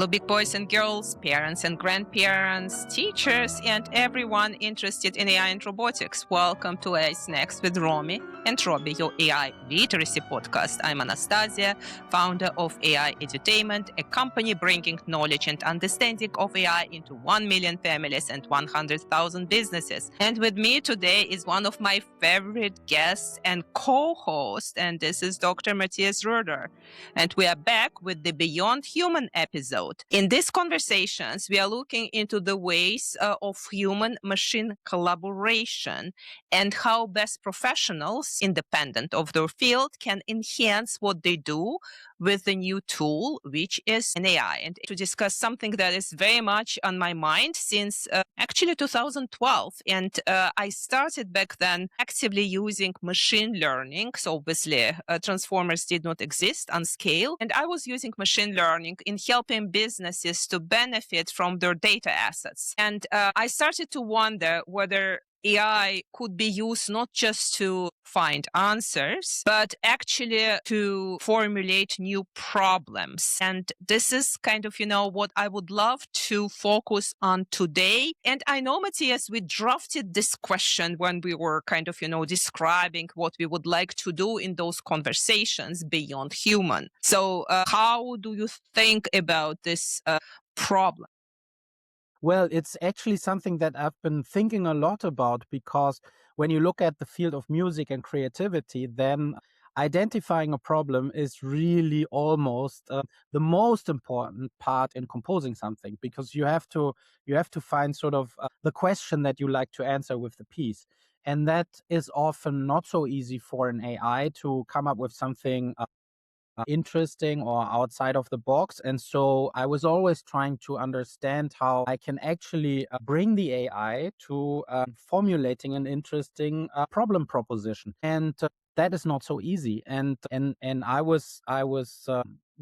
Hello, big boys and girls, parents and grandparents, teachers, and everyone interested in AI and robotics. Welcome to AI's Next with Romy and Robbie, your AI literacy podcast. I'm Anastassia, founder of AI Edutainment, a company bringing knowledge and understanding of AI into 1 million families and 100,000 businesses. And with me today is one of my favorite guests and co-host, and this is Dr. Matthias Röder. And we are back with the Beyond Human episode. In these conversations, we are looking into the ways of human-machine collaboration and how best professionals, independent of their field, can enhance what they do with the new tool, which is an AI. And to discuss something that is very much on my mind since actually 2012. And I started back then actively using machine learning. So obviously, transformers did not exist on scale. And I was using machine learning in helping businesses to benefit from their data assets. And I started to wonder whether AI could be used not just to find answers, but actually to formulate new problems. And this is kind of, what I would love to focus on today. And I know, Matthias, we drafted this question when we were kind of, describing what we would like to do in those conversations beyond human. So how do you think about this problem? Well, it's actually something that I've been thinking a lot about, because when you look at the field of music and creativity, then identifying a problem is really almost the most important part in composing something, because you have to find sort of the question that you like to answer with the piece. And that is often not so easy for an AI to come up with something interesting or outside of the box. And so I was always trying to understand how I can actually bring the AI to formulating an interesting problem proposition. And that is not so easy. And I was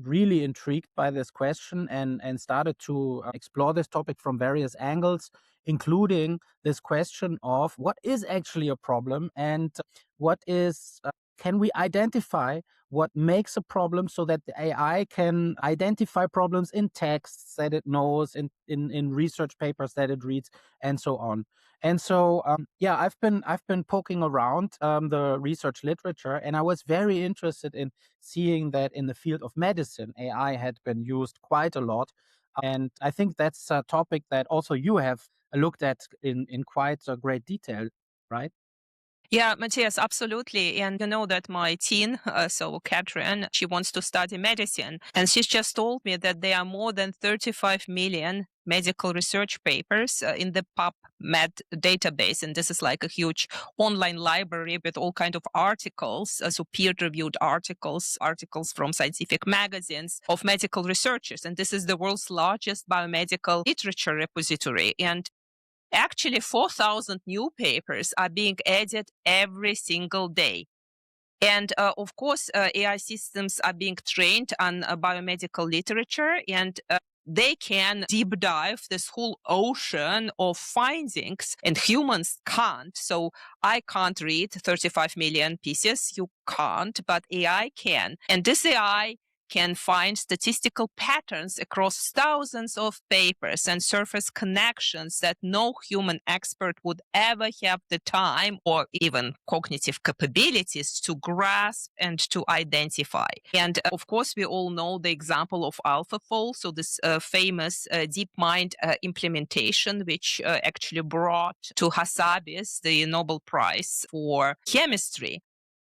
really intrigued by this question and started to explore this topic from various angles, including this question of what is actually a problem and what is can we identify what makes a problem so that the AI can identify problems in texts that it knows, in research papers that it reads, and so on. And so, I've been poking around the research literature, and I was very interested in seeing that in the field of medicine, AI had been used quite a lot. And I think that's a topic that also you have looked at in quite a great detail, right? Yeah, Matthias, absolutely. And you know that my teen, so Catherine, she wants to study medicine. And she's just told me that there are more than 35 million medical research papers in the PubMed database. And this is like a huge online library with all kinds of articles, so peer-reviewed articles from scientific magazines of medical researchers. And this is the world's largest biomedical literature repository. And actually, 4,000 new papers are being added every single day. And of course, AI systems are being trained on biomedical literature, and they can deep dive this whole ocean of findings, and humans can't. So I can't read 35 million pieces. You can't, but AI can. And this AI can find statistical patterns across thousands of papers and surface connections that no human expert would ever have the time or even cognitive capabilities to grasp and to identify. And of course, we all know the example of AlphaFold, so this famous DeepMind implementation, which actually brought to Hassabis the Nobel Prize for chemistry.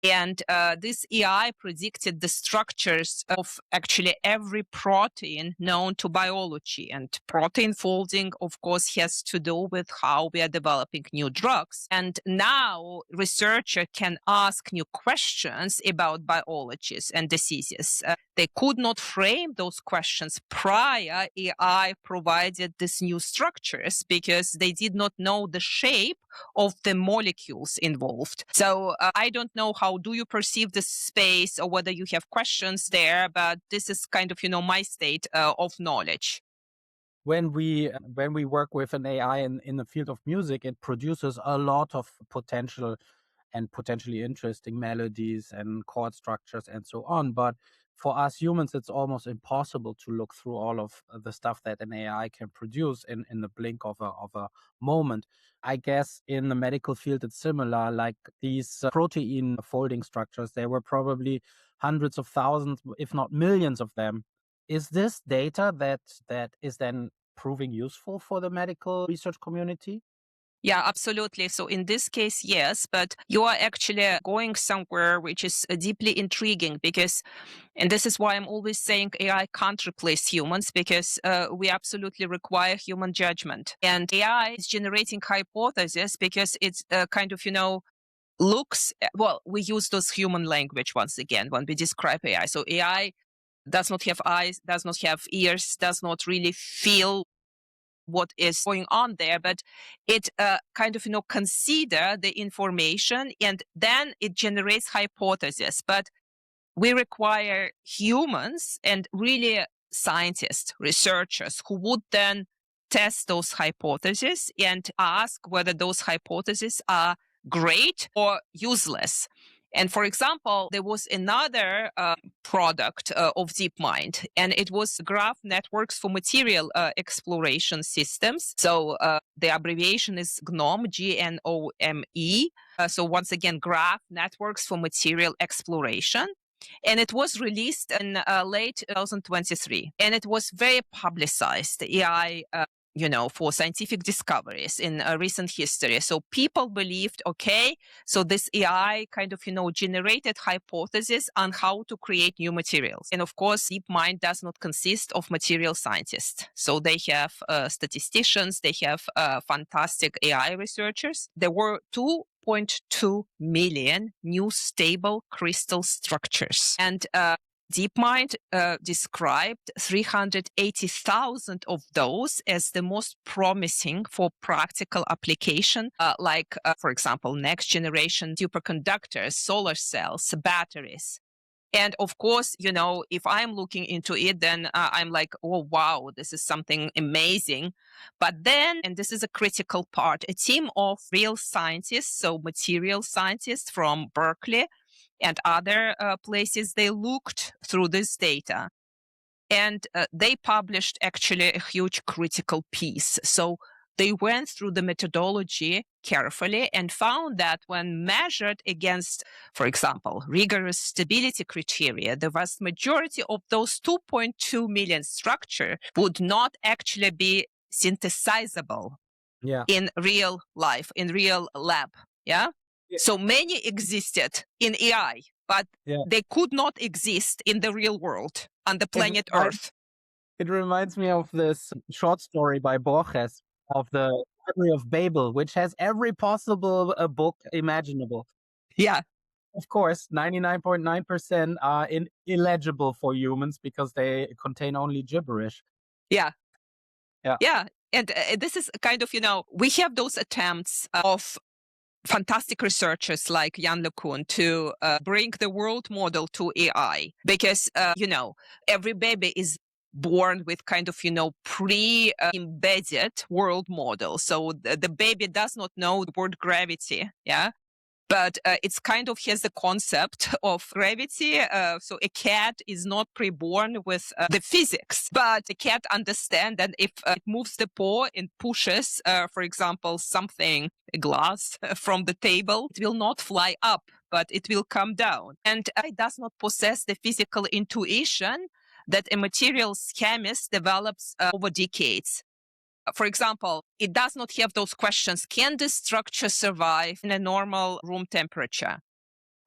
And this AI predicted the structures of actually every protein known to biology. And protein folding, of course, has to do with how we are developing new drugs. And now researcher can ask new questions about biologies and diseases. They could not frame those questions prior. AI provided these new structures because they did not know the shape of the molecules involved. So I don't know how do you perceive this space or whether you have questions there, but this is kind of, my state of knowledge. When we work with an AI in the field of music, it produces a lot of potential and potentially interesting melodies and chord structures and so on. But for us humans, it's almost impossible to look through all of the stuff that an AI can produce in the blink of a moment. I guess in the medical field, it's similar. Like these protein folding structures, there were probably hundreds of thousands, if not millions of them. Is this data that is then proving useful for the medical research community? Yeah, absolutely. So in this case, yes, but you are actually going somewhere which is deeply intriguing because, and this is why I'm always saying AI can't replace humans because we absolutely require human judgment. And AI is generating hypotheses because it's kind of, looks, well, we use those human language once again when we describe AI. So AI does not have eyes, does not have ears, does not really feel what is going on there, but it kind of, consider the information and then it generates hypotheses. But we require humans and really scientists, researchers who would then test those hypotheses and ask whether those hypotheses are great or useless. And for example, there was another product of DeepMind, and it was graph networks for material exploration systems. So the abbreviation is GNoME, GNoME. So once again, graph networks for material exploration. And it was released in late 2023. And it was very publicized, AI, for scientific discoveries in recent history. So people believed, okay, so this AI kind of, generated hypotheses on how to create new materials. And of course, DeepMind does not consist of material scientists. So they have statisticians, they have fantastic AI researchers. There were 2.2 million new stable crystal structures. And DeepMind described 380,000 of those as the most promising for practical application, for example, next generation superconductors, solar cells, batteries. And of course, if I'm looking into it, then I'm like, oh, wow, this is something amazing. But then, and this is a critical part, a team of real scientists, so material scientists from Berkeley and other places, they looked through this data. And they published actually a huge critical piece. So they went through the methodology carefully and found that when measured against, for example, rigorous stability criteria, the vast majority of those 2.2 million structure would not actually be synthesizable in real life, in real lab. Yeah. So many existed in AI, but they could not exist in the real world on the planet Earth. It reminds me of this short story by Borges of the Library of Babel, which has every possible book imaginable. Yeah. Of course, 99.9% are illegible for humans because they contain only gibberish. Yeah. And this is kind of, we have those attempts of fantastic researchers like Jan LeCun to bring the world model to AI because, every baby is born with kind of, pre-embedded world model. So the baby does not know the word gravity. Yeah. But it's kind of has the concept of gravity. So a cat is not pre-born with the physics, but the cat understands that if it moves the paw and pushes, for example, something, a glass from the table, it will not fly up, but it will come down. And it does not possess the physical intuition that a materials chemist develops over decades. For example, it does not have those questions. Can this structure survive in a normal room temperature?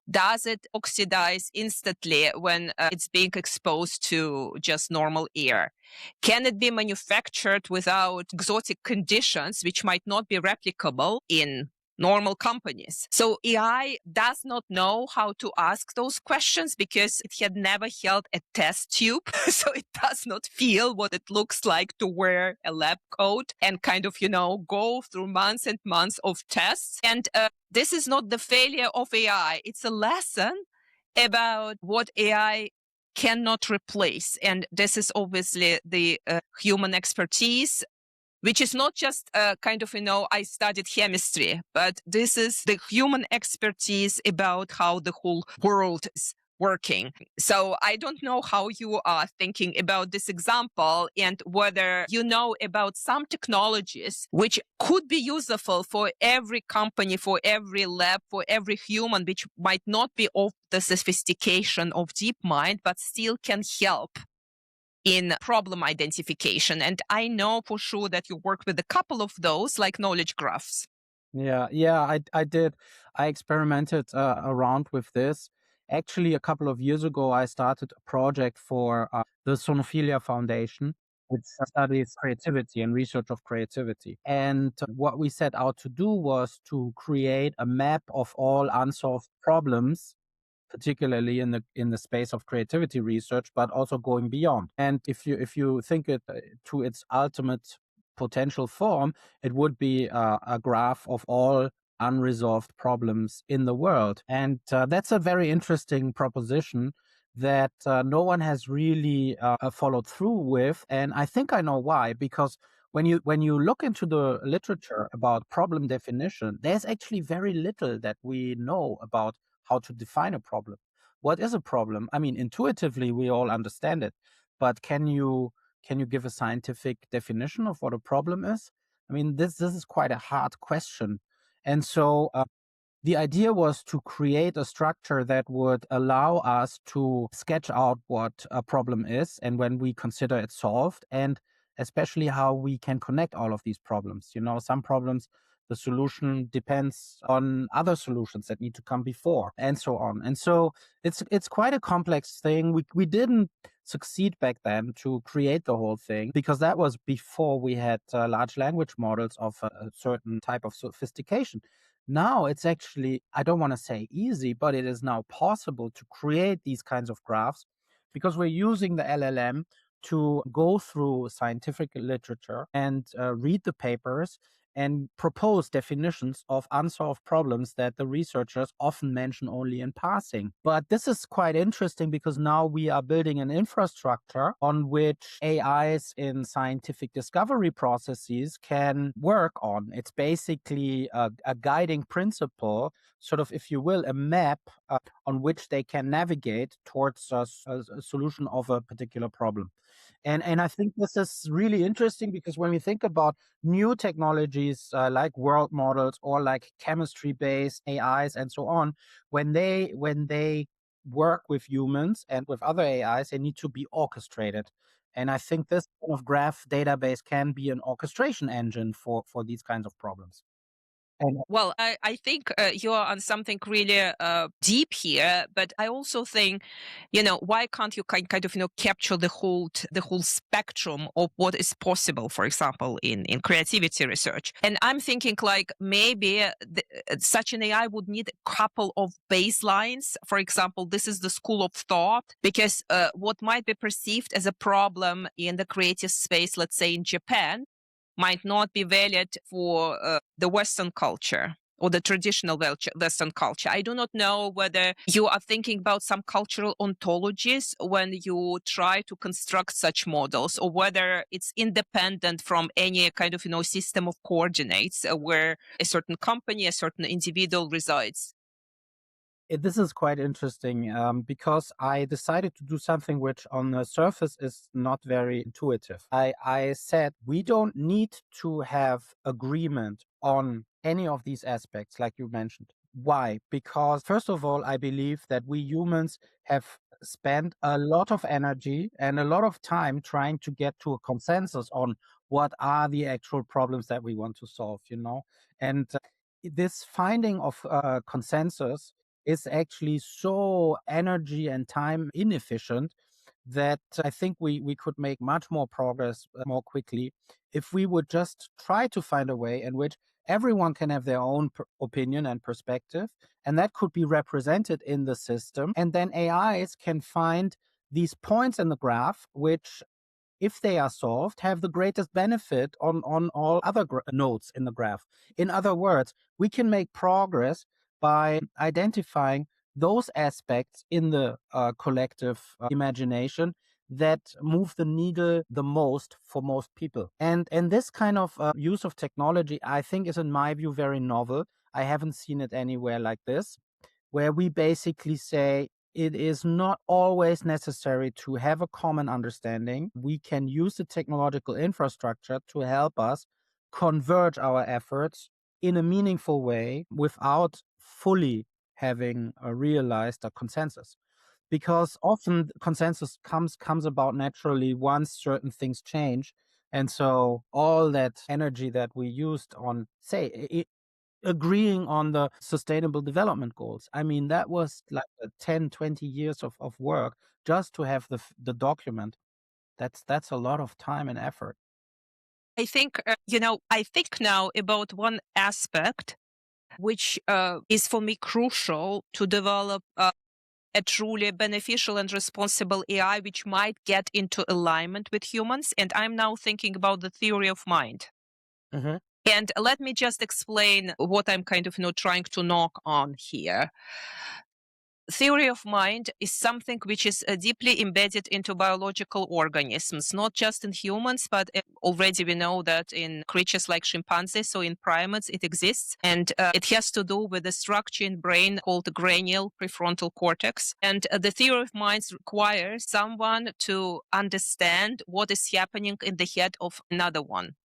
Does it oxidize instantly when it's being exposed to just normal air? Can it be manufactured without exotic conditions, which might not be replicable in normal companies? So AI does not know how to ask those questions because it had never held a test tube. So it does not feel what it looks like to wear a lab coat and kind of, go through months and months of tests. And this is not the failure of AI. It's a lesson about what AI cannot replace. And this is obviously the human expertise which is not just I studied chemistry, but this is the human expertise about how the whole world is working. So I don't know how you are thinking about this example and whether you know about some technologies which could be useful for every company, for every lab, for every human, which might not be of the sophistication of DeepMind, but still can help in problem identification. And I know for sure that you work with a couple of those, like knowledge graphs. Yeah, I did. I experimented around with this. Actually, a couple of years ago, I started a project for the Karajan Foundation, which studies creativity and research of creativity. And what we set out to do was to create a map of all unsolved problems, particularly in the space of creativity research, but also going beyond. And if you think it to its ultimate potential form, it would be a graph of all unresolved problems in the world. And that's a very interesting proposition that no one has really followed through with. And I think I know why, because when you look into the literature about problem definition, there's actually very little that we know about how to define a problem. What is a problem? I mean, intuitively, we all understand it, but can you give a scientific definition of what a problem is? I mean, this is quite a hard question. And so the idea was to create a structure that would allow us to sketch out what a problem is and when we consider it solved, and especially how we can connect all of these problems. You know, some problems, the solution depends on other solutions that need to come before, and so on. And so it's quite a complex thing. We didn't succeed back then to create the whole thing because that was before we had large language models of a certain type of sophistication. Now it's actually, I don't want to say easy, but it is now possible to create these kinds of graphs because we're using the LLM to go through scientific literature and read the papers and propose definitions of unsolved problems that the researchers often mention only in passing. But this is quite interesting because now we are building an infrastructure on which AIs in scientific discovery processes can work on. It's basically a guiding principle, sort of, if you will, a map on which they can navigate towards a solution of a particular problem. And I think this is really interesting because when we think about new technologies like world models or like chemistry-based AIs and so on, when they work with humans and with other AIs, they need to be orchestrated. And I think this kind of graph database can be an orchestration engine for these kinds of problems. Well, I think you are on something really deep here, but I also think, why can't you kind of, capture the whole spectrum of what is possible, for example, in creativity research? And I'm thinking like maybe such an AI would need a couple of baselines. For example, this is the school of thought, because what might be perceived as a problem in the creative space, let's say in Japan, might not be valid for the Western culture or the traditional Western culture. I do not know whether you are thinking about some cultural ontologies when you try to construct such models, or whether it's independent from any kind of, system of coordinates where a certain company, a certain individual resides. This is quite interesting because I decided to do something which on the surface is not very intuitive. I said we don't need to have agreement on any of these aspects, like you mentioned. Why? Because, first of all, I believe that we humans have spent a lot of energy and a lot of time trying to get to a consensus on what are the actual problems that we want to solve, And this finding of consensus is actually so energy and time inefficient that I think we could make much more progress more quickly if we would just try to find a way in which everyone can have their own opinion and perspective, and that could be represented in the system. And then AIs can find these points in the graph which, if they are solved, have the greatest benefit on all other nodes in the graph. In other words, we can make progress by identifying those aspects in the collective imagination that move the needle the most for most people. And this kind of use of technology, I think, is in my view very novel. I haven't seen it anywhere like this, where we basically say it is not always necessary to have a common understanding. We can use the technological infrastructure to help us converge our efforts in a meaningful way without fully having realized a consensus. Because often consensus comes about naturally once certain things change. And so all that energy that we used on, say, agreeing on the sustainable development goals. I mean, that was like 10, 20 years of work just to have the document. That's a lot of time and effort. I think, I think now about one aspect which is for me crucial to develop a truly beneficial and responsible AI, which might get into alignment with humans. And I'm now thinking about the theory of mind. Mhm. And let me just explain what I'm kind of trying to knock on here. Theory of mind is something which is deeply embedded into biological organisms, not just in humans, but already we know that in creatures like chimpanzees, so in primates, it exists. And it has to do with the structure in brain called the cranial prefrontal cortex. And the theory of mind requires someone to understand what is happening in the head of another one.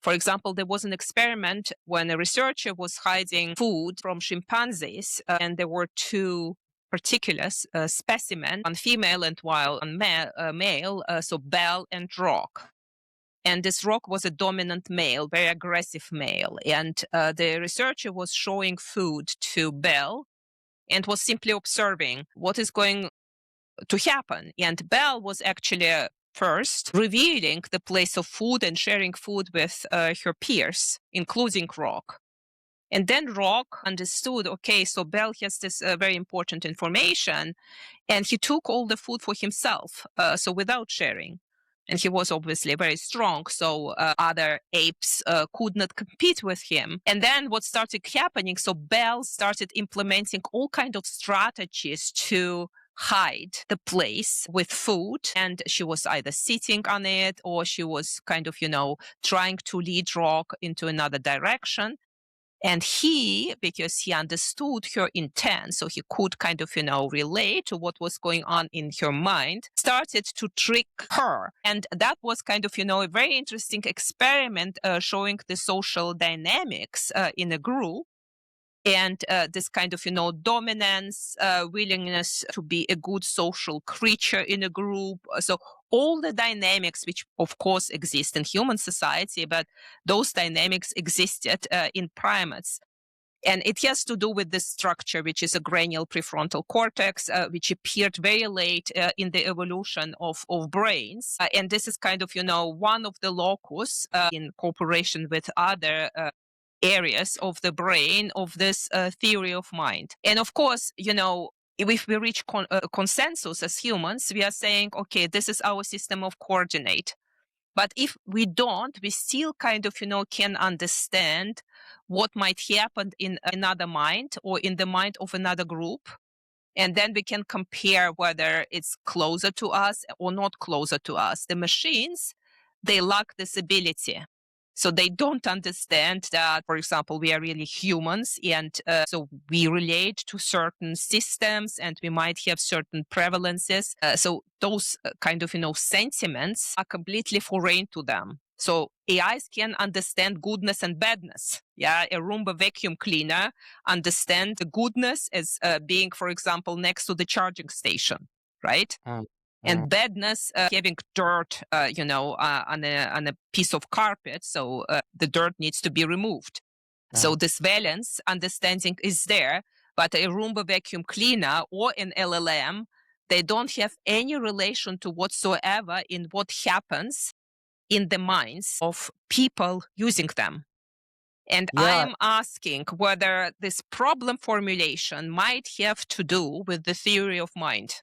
For example, there was an experiment when a researcher was hiding food from chimpanzees, and there were two particular specimens, one female and one male, so Belle and Rock. And this Rock was a dominant male, very aggressive male. And the researcher was showing food to Belle and was simply observing what is going to happen. And Belle was actually first revealing the place of food and sharing food with her peers, including Rock. And then Rock understood, okay, so Belle has this very important information, and he took all the food for himself, so without sharing. And he was obviously very strong, so other apes could not compete with him. And then what started happening, so Belle started implementing all kinds of strategies to hide the place with food, and she was either sitting on it or she was kind of trying to lead Rock into another direction. And he, because he understood her intent, so he could kind of relate to what was going on in her mind, started to trick her. And that was kind of a very interesting experiment showing the social dynamics in a group. And this kind of, dominance, willingness to be a good social creature in a group. So all the dynamics, which of course exist in human society, but those dynamics existed in primates. And it has to do with this structure, which is a cranial prefrontal cortex, which appeared very late in the evolution of brains. And this is kind of, one of the locus in cooperation with other areas of the brain of this theory of mind. And of course, if we reach consensus as humans, we are saying, okay, this is our system of coordinate. But if we don't, we still kind of, can understand what might happen in another mind or in the mind of another group. And then we can compare whether it's closer to us or not closer to us. The machines, they lack this ability. So they don't understand that, for example, we are really humans, and so we relate to certain systems and we might have certain prevalences. So those kind of, sentiments are completely foreign to them. So AIs can understand goodness and badness. Yeah, a Roomba vacuum cleaner understand the goodness as being, for example, next to the charging station, right? And badness, having dirt, on a piece of carpet, so the dirt needs to be removed. So this valence understanding is there, but a Roomba vacuum cleaner or an LLM, they don't have any relation to whatsoever in what happens in the minds of people using them. And I'm asking whether this problem formulation might have to do with the theory of mind.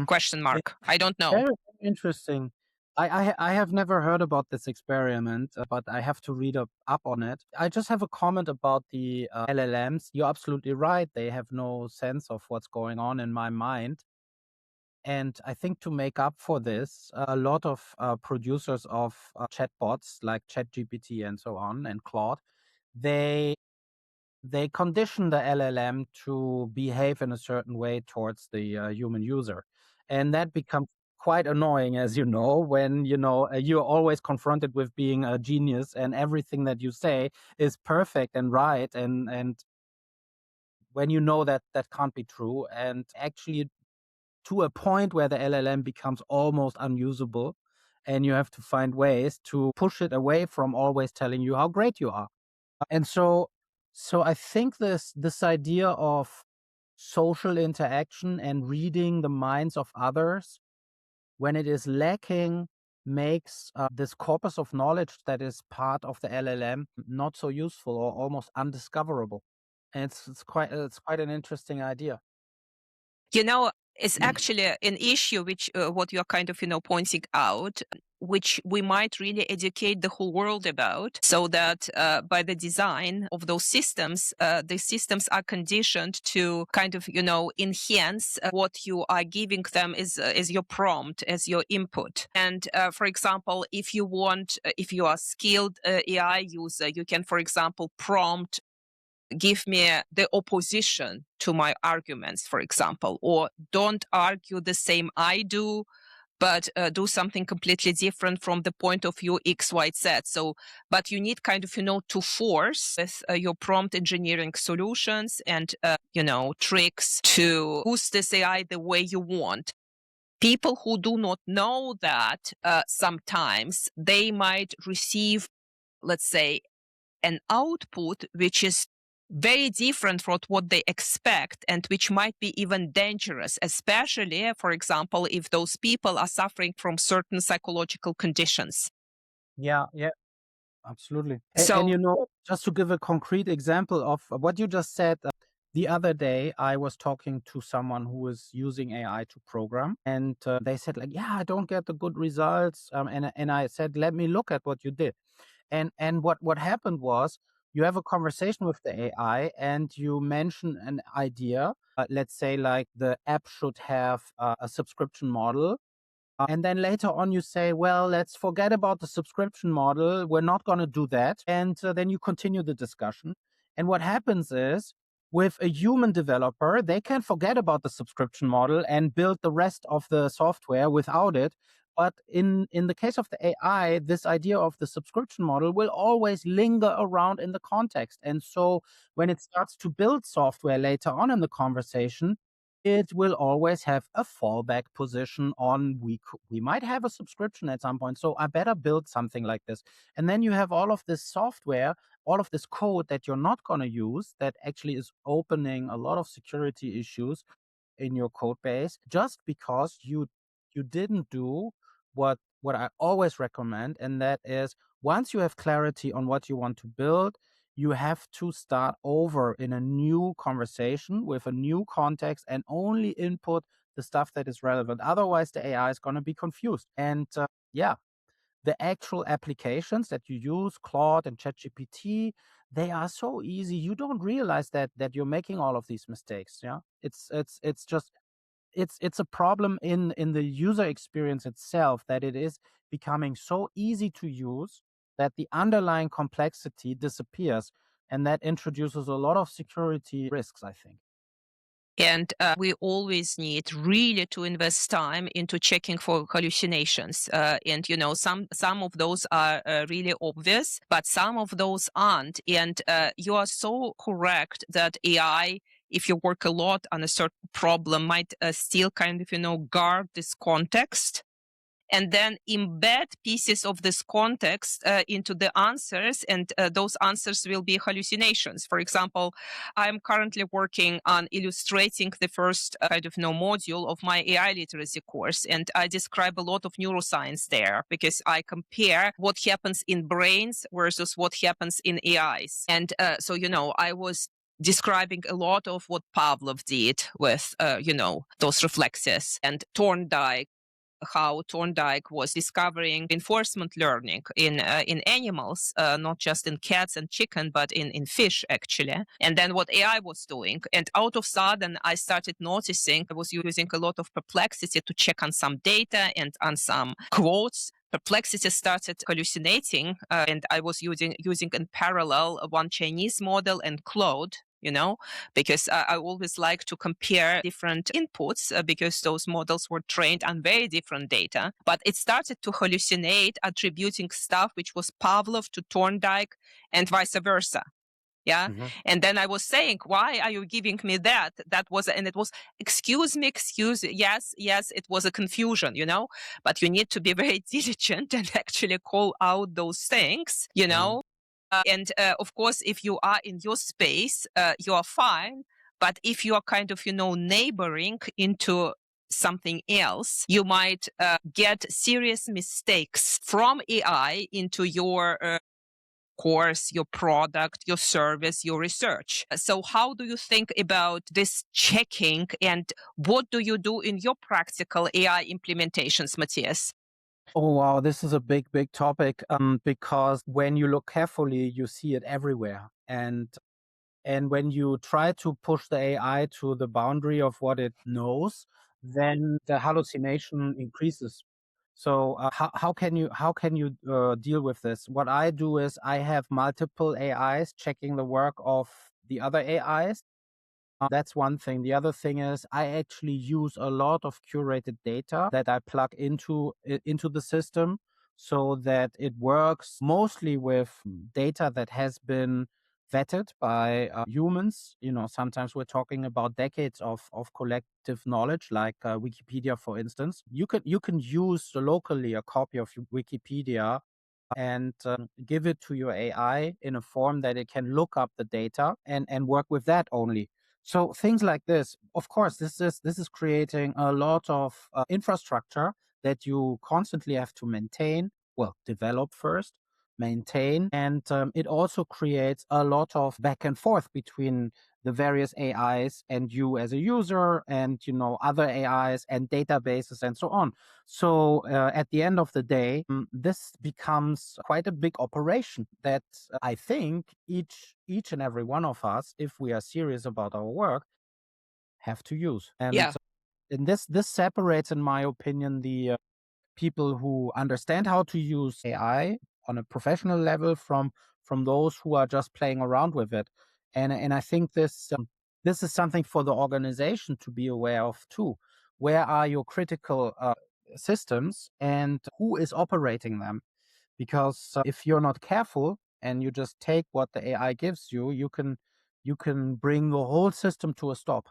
Question mark. I don't know. Very interesting. I have never heard about this experiment, but I have to read up on it. I just have a comment about the LLMs. You're absolutely right. They have no sense of what's going on in my mind. And I think to make up for this, a lot of producers of chatbots like ChatGPT and so on and Claude, they condition the LLM to behave in a certain way towards the human user. And that becomes quite annoying, as you know, when, you're always confronted with being a genius and everything that you say is perfect and right. And when you know that that can't be true, and actually to a point where the LLM becomes almost unusable, and you have to find ways to push it away from always telling you how great you are. And so I think this idea of social interaction and reading the minds of others, when it is lacking, makes this corpus of knowledge that is part of the LLM not so useful or almost undiscoverable. And it's quite an interesting idea. It's actually an issue which what you're kind of pointing out, which we might really educate the whole world about, so that by the design of those systems, the systems are conditioned to kind of enhance what you are giving them as your prompt, as your input. And for example, if you are a skilled AI user, you can, for example, prompt, give me the opposition to my arguments, for example, or don't argue the same I do, but do something completely different from the point of view X, Y, Z. So, but you need kind of, to force with your prompt engineering solutions and, tricks to boost this AI the way you want. People who do not know that, sometimes they might receive, let's say, an output which is very different from what they expect, and which might be even dangerous, especially, for example, if those people are suffering from certain psychological conditions. Yeah, absolutely. So, Just to give a concrete example of what you just said, the other day I was talking to someone who was using AI to program, and they said, like, yeah, I don't get the good results. And I said, let me look at what you did. And what happened was, you have a conversation with the AI and you mention an idea. Let's say, like, the app should have a subscription model. And then later on, you say, well, let's forget about the subscription model. We're not going to do that. And then you continue the discussion. And what happens is, with a human developer, they can forget about the subscription model and build the rest of the software without it. But in the case of the AI, this idea of the subscription model will always linger around in the context. And so when it starts to build software later on in the conversation, it will always have a fallback position on, we might have a subscription at some point, so I better build something like this. And then you have all of this software, all of this code that you're not going to use, that actually is opening a lot of security issues in your code base, just because you didn't do what I always recommend, and that is, once you have clarity on what you want to build, you have to start over in a new conversation with a new context and only input the stuff that is relevant. Otherwise, the AI is going to be confused. And the actual applications that you use, Claude and ChatGPT, they are so easy. You don't realize that you're making all of these mistakes. Yeah, it's just it's a problem in the user experience itself, that it is becoming so easy to use that the underlying complexity disappears, and that introduces a lot of security risks, I think. and we always need really to invest time into checking for hallucinations. And some of those are really obvious, but some of those aren't. And you are so correct that AI, if you work a lot on a certain problem, might still kind of guard this context, and then embed pieces of this context into the answers, and those answers will be hallucinations. For example, I'm currently working on illustrating the first module of my AI literacy course, and I describe a lot of neuroscience there, because I compare what happens in brains versus what happens in AIs. And so I was describing a lot of what Pavlov did with those reflexes, and Thorndike how Thorndike was discovering reinforcement learning in animals, not just in cats and chicken, but in fish, actually. And then what AI was doing. And out of sudden, I started noticing I was using a lot of Perplexity to check on some data and on some quotes. Perplexity started hallucinating, and I was using in parallel one Chinese model and Claude, because I always like to compare different inputs because those models were trained on very different data. But it started to hallucinate, attributing stuff which was Pavlov to Thorndike and vice versa. Yeah. Mm-hmm. And then I was saying, why are you giving me that? And it was, excuse me. Yes, it was a confusion, but you need to be very diligent and actually call out those things, and of course, if you are in your space, you are fine. But if you are kind of, neighboring into something else, you might get serious mistakes from AI into your course, your product, your service, your research. So how do you think about this checking, and what do you do in your practical AI implementations, Matthias? Oh, wow. This is a big, big topic because when you look carefully, you see it everywhere. And when you try to push the AI to the boundary of what it knows, then the hallucination increases. So how can you deal with this? What I do is I have multiple AIs checking the work of the other AIs. That's one thing. The other thing is I actually use a lot of curated data that I plug into the system so that it works mostly with data that has been vetted by humans. Sometimes we're talking about decades of collective knowledge, like Wikipedia, for instance. You can use locally a copy of Wikipedia and give it to your AI in a form that it can look up the data and work with that only. So things like this, of course, this is creating a lot of infrastructure that you constantly have to maintain. Well, develop first, maintain, and it also creates a lot of back and forth between the various AIs and you as a user, and other AIs and databases and so on. So at the end of the day, this becomes quite a big operation that I think each and every one of us, if we are serious about our work, have to use. And this separates, in my opinion, the people who understand how to use AI on a professional level from those who are just playing around with it. And I think this is something for the organization to be aware of too. Where are your critical systems and who is operating them? Because if you're not careful and you just take what the AI gives you, you can bring the whole system to a stop.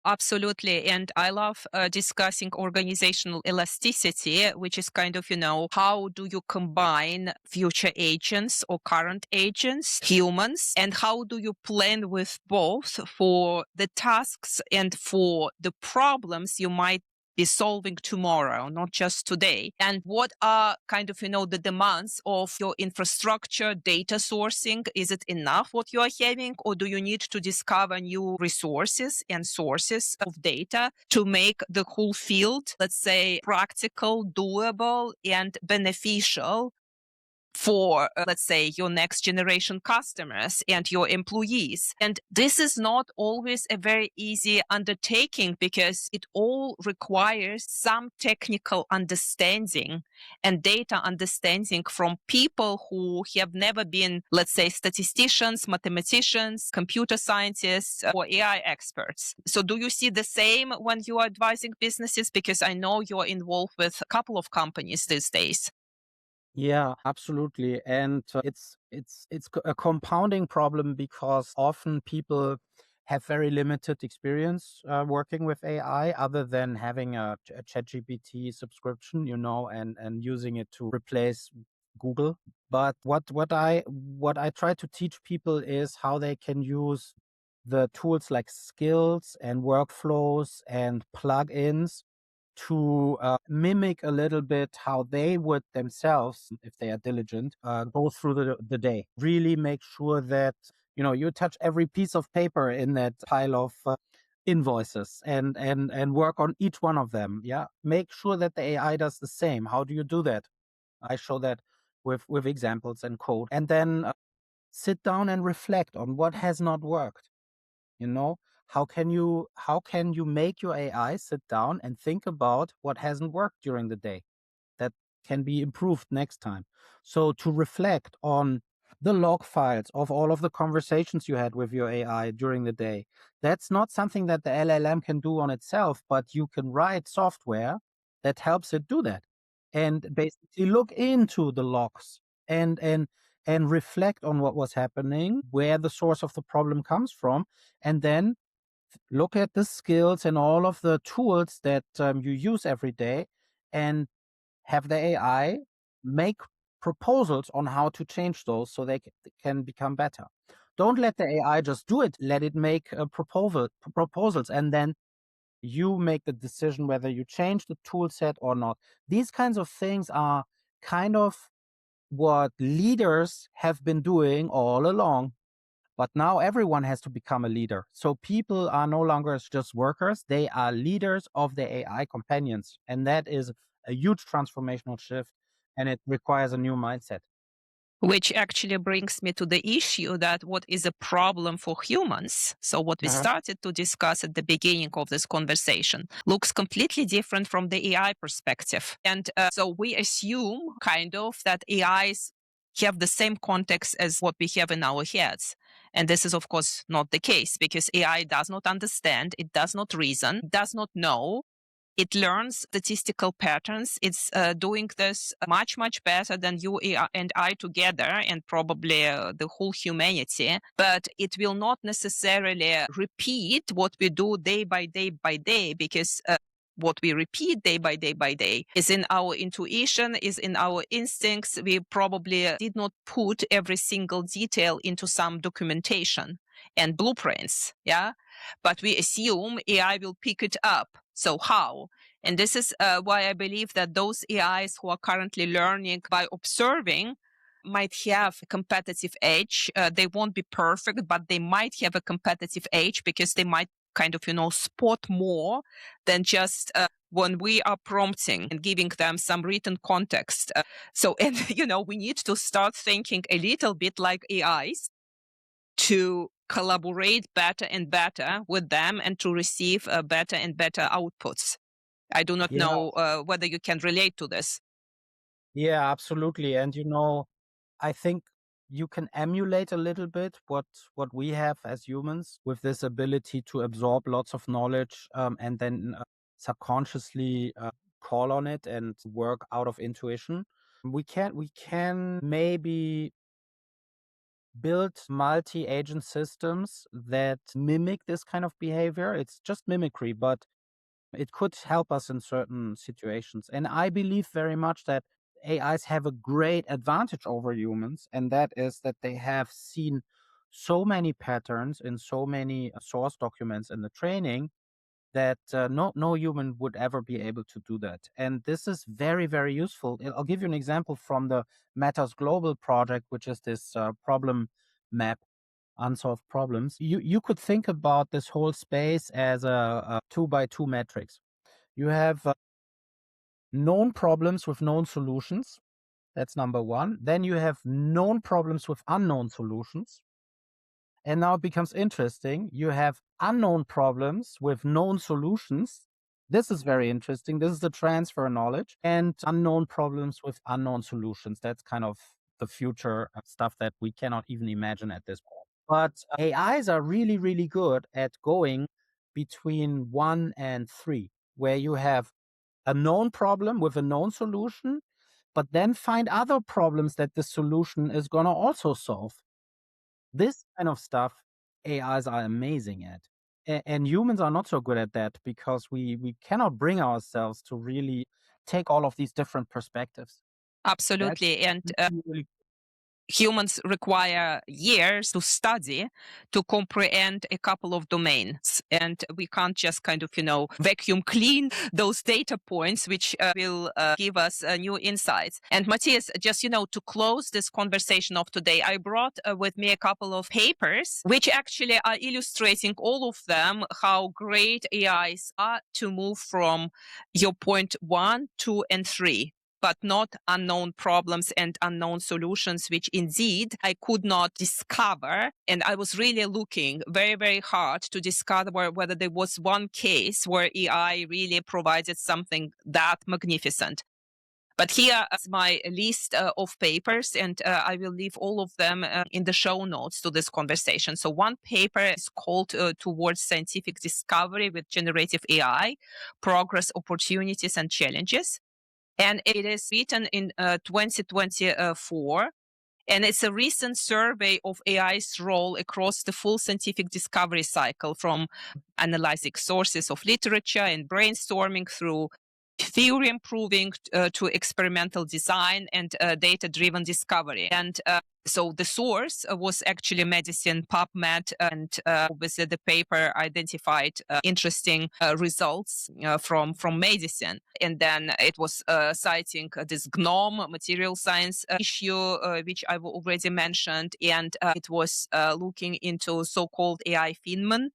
Absolutely. And I love discussing organizational elasticity, which is kind of, how do you combine future agents or current agents, humans, and how do you plan with both for the tasks and for the problems you might be solving tomorrow, not just today? And what are kind of, the demands of your infrastructure, data sourcing? Is it enough what you are having, or do you need to discover new resources and sources of data to make the whole field, let's say, practical, doable, and beneficial for, let's say, your next generation customers and your employees? And this is not always a very easy undertaking because it all requires some technical understanding and data understanding from people who have never been, let's say, statisticians, mathematicians, computer scientists, or AI experts. So do you see the same when you are advising businesses? Because I know you're involved with a couple of companies these days. Yeah, absolutely. And it's a compounding problem because often people have very limited experience working with AI other than having a ChatGPT subscription, and using it to replace Google. But what I try to teach people is how they can use the tools like skills and workflows and plugins to mimic a little bit how they would themselves, if they are diligent, go through the day. Really make sure that you touch every piece of paper in that pile invoices and work on each one of them. Yeah. Make sure that the AI does the same. How do you do that? I show that with examples and code. And then sit down and reflect on what has not worked. You know, how can you make your AI sit down and think about what hasn't worked during the day that can be improved next time? So to reflect on the log files of all of the conversations you had with your AI during the day, that's not something that the LLM can do on itself, but you can write software that helps it do that and basically look into the logs and reflect on what was happening, where the source of the problem comes from, and then look at the skills and all of the tools that you use every day and have the AI make proposals on how to change those so they can become better. Don't let the AI just do it. Let it make proposals, and then you make the decision whether you change the tool set or not. These kinds of things are kind of what leaders have been doing all along. But now everyone has to become a leader. So people are no longer just workers, they are leaders of the AI companions. And that is a huge transformational shift, and it requires a new mindset. Which actually brings me to the issue that what is a problem for humans. So what we started to discuss at the beginning of this conversation looks completely different from the AI perspective. And so we assume kind of that AIs have the same context as what we have in our heads. And this is, of course, not the case because AI does not understand, it does not reason, does not know. It learns statistical patterns. It's doing this much, much better than you and I together, and probably the whole humanity. But it will not necessarily repeat what we do day by day by day, because what we repeat day by day by day is in our intuition, is in our instincts. We probably did not put every single detail into some documentation and blueprints. Yeah. But we assume AI will pick it up. So how? And this is why I believe that those AIs who are currently learning by observing might have a competitive edge. They won't be perfect, but they might have a competitive edge because they might kind of, spot more than just when we are prompting and giving them some written context. And, we need to start thinking a little bit like AIs to collaborate better and better with them and to receive better and better outputs. I do not Yeah. know whether you can relate to this. Yeah, absolutely. And I think you can emulate a little bit what we have as humans with this ability to absorb lots of knowledge and then subconsciously call on it and work out of intuition. We can maybe build multi-agent systems that mimic this kind of behavior. It's just mimicry, but it could help us in certain situations. And I believe very much that AIs have a great advantage over humans, and that is that they have seen so many patterns in so many source documents in the training that no human would ever be able to do that. And this is very, very useful. I'll give you an example from the Matters Global project, which is this problem map, unsolved problems. You could think about this whole space as a 2x2 matrix. You have known problems with known solutions. That's number one. Then you have known problems with unknown solutions. And now it becomes interesting. You have unknown problems with known solutions. This is very interesting. This is the transfer knowledge, and unknown problems with unknown solutions. That's kind of the future stuff that we cannot even imagine at this point. But AIs are really, really good at going between 1 and 3, where you have a known problem with a known solution, but then find other problems that the solution is going to also solve. This kind of stuff, AIs are amazing at. And humans are not so good at that because we cannot bring ourselves to really take all of these different perspectives. Absolutely. And Really humans require years to study to comprehend a couple of domains. And we can't just kind of, vacuum clean those data points, which will give us new insights. And Matthias, just, to close this conversation of today, I brought with me a couple of papers, which actually are illustrating all of them, how great AIs are to move from your point 1, 2, and 3. But not unknown problems and unknown solutions, which indeed I could not discover. And I was really looking very, very hard to discover whether there was one case where AI really provided something that magnificent. But here is my list of papers, and I will leave all of them in the show notes to this conversation. So one paper is called Towards Scientific Discovery with Generative AI, Progress, Opportunities, and Challenges. And it is written in 2024. And it's a recent survey of AI's role across the full scientific discovery cycle, from analyzing sources of literature and brainstorming through theory improving to experimental design and data-driven discovery. And so the source was actually medicine, PubMed, and obviously the paper identified interesting results from medicine. And then it was citing this GNoME material science issue, which I've already mentioned, and it was looking into so-called AI Feynman,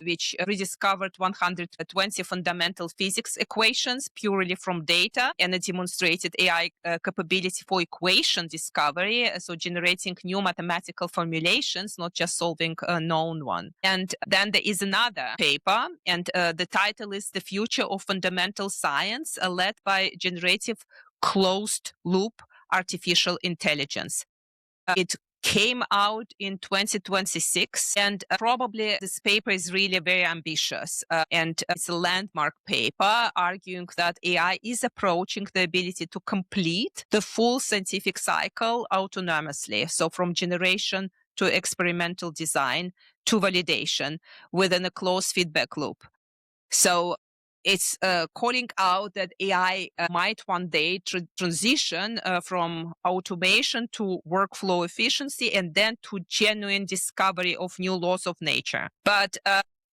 which rediscovered 120 fundamental physics equations purely from data, and it demonstrated AI capability for equation discovery, so generating new mathematical formulations, not just solving a known one. And then there is another paper, and the title is The Future of Fundamental Science, led by Generative Closed-Loop Artificial Intelligence. It came out in 2026, and probably this paper is really very ambitious, and it's a landmark paper arguing that AI is approaching the ability to complete the full scientific cycle autonomously, so from generation to experimental design to validation within a closed feedback loop. So it's calling out that AI might one day transition from automation to workflow efficiency and then to genuine discovery of new laws of nature. But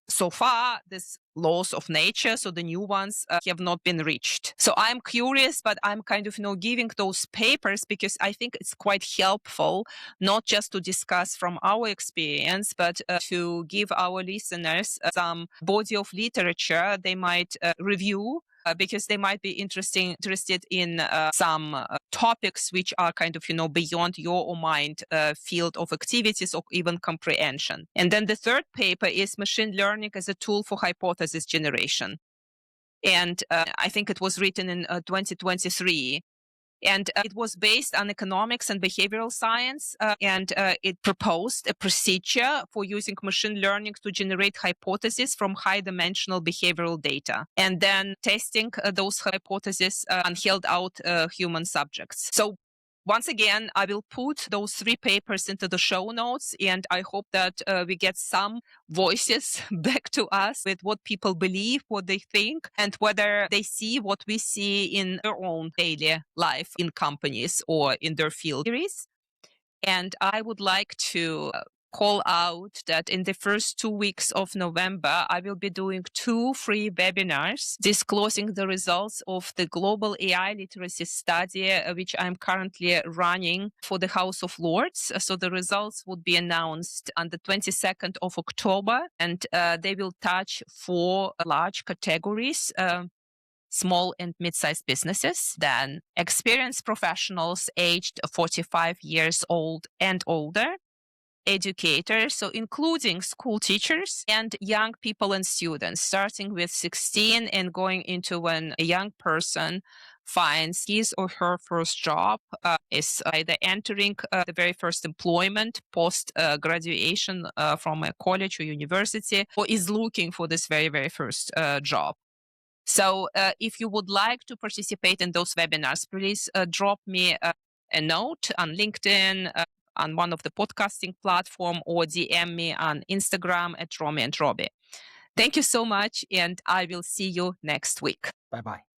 so far, these laws of nature, so the new ones, have not been reached. So I'm curious, but I'm kind of giving those papers because I think it's quite helpful, not just to discuss from our experience, but to give our listeners some body of literature they might review, because they might be interested in some topics which are kind of, beyond your or mind field of activities or even comprehension. And then the third paper is Machine Learning as a Tool for Hypothesis Generation. And I think it was written in 2023. And it was based on economics and behavioral science, and it proposed a procedure for using machine learning to generate hypotheses from high-dimensional behavioral data, and then testing those hypotheses on held-out human subjects. So once again, I will put those 3 papers into the show notes, and I hope that we get some voices back to us with what people believe, what they think, and whether they see what we see in their own daily life in companies or in their field. And I would like to call out that in the first 2 weeks of November, I will be doing 2 free webinars disclosing the results of the global AI literacy study, which I'm currently running for the House of Lords. So the results would be announced on the 22nd of October, and they will touch 4 large categories. Small and mid-sized businesses, then experienced professionals aged 45 years old and older, educators, so including school teachers, and young people and students, starting with 16 and going into when a young person finds his or her first job, is either entering the very first employment post graduation from a college or university, or is looking for this very, very first job. So if you would like to participate in those webinars, please drop me a note on LinkedIn, on one of the podcasting platform, or DM me on Instagram at Romy and Robbie. Thank you so much, and I will see you next week. Bye-bye.